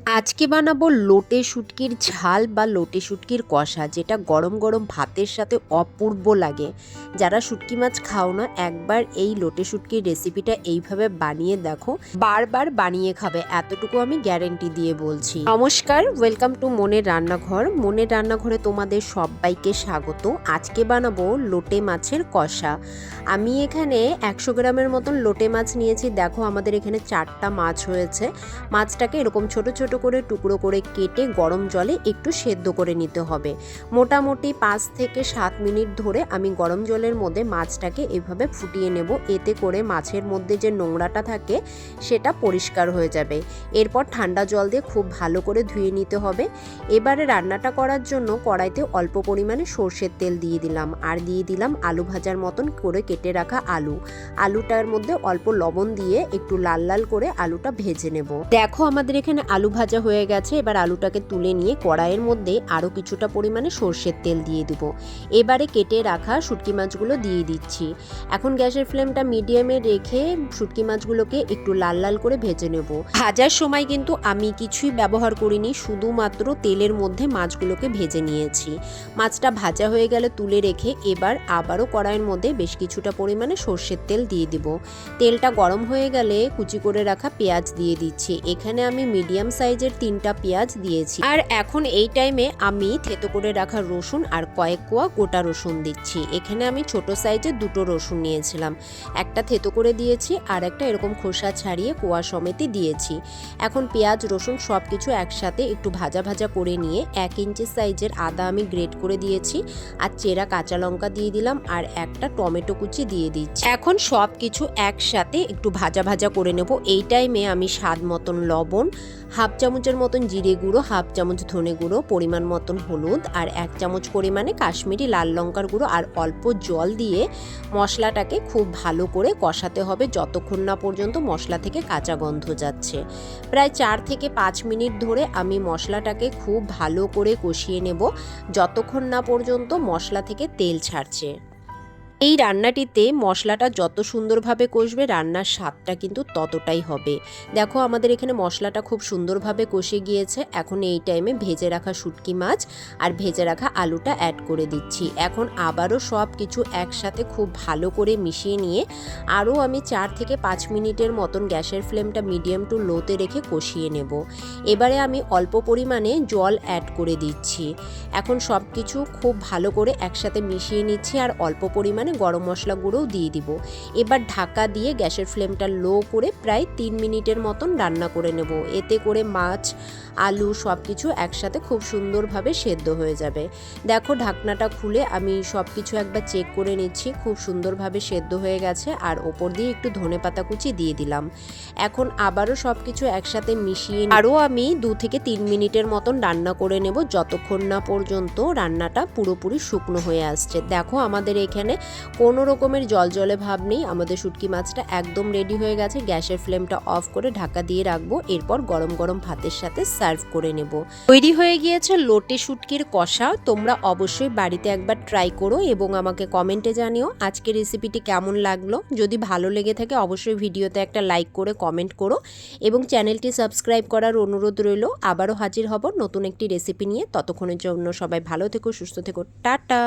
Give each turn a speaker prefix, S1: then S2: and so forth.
S1: আজকে বানাবো লোটে শুটকির ঝাল বা লোটে শুটকির কষা, যেটা গরম গরম ভাতের সাথে অপূর্ব লাগে। যারা শুটকি মাছ খাও না, একবার এই লোটে শুটকির রেসিপিটা এইভাবে বানিয়ে দেখো, বারবার বানিয়ে খাবে, এতটুকু আমি গ্যারেন্টি দিয়ে বলছি। নমস্কার, ওয়েলকাম টু মনের রান্নাঘর। মনের রান্নাঘরে তোমাদের সবাইকে স্বাগত। আজকে বানাবো লোটে মাছের কষা। আমি এখানে 100 গ্রামের মতন লোটে মাছ নিয়েছি। দেখো, আমাদের এখানে 4টা মাছ হয়েছে। মাছটাকে এরকম ছোট ছোট করে টুকরো করে কেটে গরম জলে একটু সেদ্ধ করে নিতে হবে। মোটামুটি 5 থেকে 7 মিনিট ধরে আমি গরম জলের মধ্যে মাছটাকে এভাবে ফুটিয়ে নেব। এতে করে মাছের মধ্যে যে নোংরাটা থাকে সেটা পরিষ্কার হয়ে যাবে। এরপর ঠান্ডা জল দিয়ে খুব ভালো করে ধুয়ে নিতে হবে। এবারে রান্নাটা করার জন্য কড়াইতে অল্প পরিমাণে সর্ষের তেল দিয়ে দিলাম, আর দিয়ে দিলাম আলু ভাজার মতন করে কেটে রাখা আলুটার মধ্যে অল্প লবণ দিয়ে একটু লাল লাল করে আলুটা ভেজে নেব। দেখো, আমাদের এখানে আলু ভাজা হয়ে গেছে। এবার আলুটাকে তুলে নিয়ে কড়াইয়ের মধ্যে আরও কিছুটা পরিমাণে সর্ষের তেল দিয়ে দিব। এবারে কেটে রাখা শুটকি মাছগুলো দিয়ে দিচ্ছি। এখন গ্যাসের ফ্লেমটা মিডিয়ামে রেখে শুটকি মাছগুলোকে একটু লাল লাল করে ভেজে নেব। ভাজার সময় কিন্তু আমি কিছুই ব্যবহার করিনি, শুধুমাত্র তেলের মধ্যে মাছগুলোকে ভেজে নিয়েছি। মাছটা ভাজা হয়ে গেলে তুলে রেখে এবার আবারও কড়াইয়ের মধ্যে বেশ কিছুটা পরিমাণে সর্ষের তেল দিয়ে দিব। তেলটা গরম হয়ে গেলে কুচি করে রাখা পেঁয়াজ দিয়ে দিচ্ছি। এখানে আমি মিডিয়াম সাইজের 3টা পেঁয়াজ দিয়েছি। আর এখন এই টাইমে আমি থেতো করে রাখা রসুন আর কয়েক কোয়া গোটা রসুন দিচ্ছি। এখানে আমি ছোট সাইজের 2টো রসুন নিয়েছিলাম, একটা থেতো করে দিয়েছি আর একটা এরকম খোসা ছাড়িয়ে কোয়া সমেতই দিয়েছি। এখন পেঁয়াজ রসুন সব কিছু একসাথে একটু ভাজা ভাজা করে নিয়ে 1 ইঞ্চি সাইজের আদা আমি গ্রেট করে দিয়েছি, আর চেরা কাঁচা লঙ্কা দিয়ে দিলাম, আর একটা টমেটো কুচি দিয়ে দিচ্ছি। এখন সব কিছু একসাথে একটু ভাজা ভাজা করে নেব। এই টাইমে আমি স্বাদ মতন লবণ, হাফ চামচের মতন জিরে গুঁড়ো, হাফ চামচ ধনে গুঁড়ো, পরিমাণ মতন হলুদ, আর 1 চামচ পরিমাণে কাশ্মীরি লাল লঙ্কার গুঁড়ো আর অল্প জল দিয়ে মশলাটাকে খুব ভালো করে কষাতে হবে যতক্ষণ না পর্যন্ত মশলা থেকে কাঁচা গন্ধ যাচ্ছে। প্রায় 4 থেকে 5 মিনিট ধরে আমি মশলাটাকে খুব ভালো করে কষিয়ে নেব, যতক্ষণ না পর্যন্ত মশলা থেকে তেল ছাড়ছে। এই রান্নাটিতে মশলাটা যত সুন্দরভাবে কষবে রান্নার স্বাদটা কিন্তু ততটাই হবে। দেখো, আমাদের এখানে মশলাটা খুব সুন্দরভাবে কষে গিয়েছে। এখন এই টাইমে ভেজে রাখা শুটকি মাছ আর ভেজে রাখা আলুটা অ্যাড করে দিচ্ছি। এখন আবারও সব কিছু একসাথে খুব ভালো করে মিশিয়ে নিয়ে আরও আমি 4 থেকে 5 মিনিটের মতন গ্যাসের ফ্লেমটা মিডিয়াম টু লোতে রেখে কষিয়ে নেব। এবারে আমি অল্প পরিমাণে জল অ্যাড করে দিচ্ছি। এখন সব কিছু খুব ভালো করে একসাথে মিশিয়ে নিচ্ছি, আর অল্প পরিমাণে গরম মশলা গুঁড়োও দিয়ে দিব। এবার ঢাকা দিয়ে গ্যাসের ফ্লেমটা লো করে প্রায় 3 মিনিটের মতন রান্না করে নেব। এতে করে মাছ আলু সব কিছু একসাথে খুব সুন্দরভাবে সেদ্ধ হয়ে যাবে। দেখো, ঢাকনাটা খুলে আমি সব কিছু একবার চেক করে নিচ্ছি। খুব সুন্দরভাবে সেদ্ধ হয়ে গেছে, আর ওপর দিয়ে একটু ধনেপাতা কুচি দিয়ে দিলাম। এখন আবারও সব কিছু একসাথে মিশিয়ে আরও আমি 2 থেকে 3 মিনিটের মতন রান্না করে নেব, যতক্ষণ না পর্যন্ত রান্নাটা পুরোপুরি শুকনো হয়ে আসছে। দেখো, আমাদের এখানে কোনো রকমের জলজলে ভাব নেই। আমাদের শুটকি মাছটা একদম রেডি হয়ে গেছে। গ্যাসের ফ্লেমটা অফ করে ঢাকা দিয়ে রাখবো। এরপর গরম গরম ভাতের সাথে সার্ভ করে নেব। তৈরি হয়ে গিয়েছে লোটে শুটকির কষা। তোমরা অবশ্যই বাড়িতে একবার ট্রাই করো এবং আমাকে কমেন্টে জানিও আজকের রেসিপিটি কেমন লাগলো। যদি ভালো লেগে থাকে অবশ্যই ভিডিওতে একটা লাইক করে কমেন্ট করো এবং চ্যানেলটি সাবস্ক্রাইব করার অনুরোধ রইল। আবারও হাজির হব নতুন একটি রেসিপি নিয়ে। ততক্ষণের জন্য সবাই ভালো থেকো, সুস্থ থেকো, টাটা।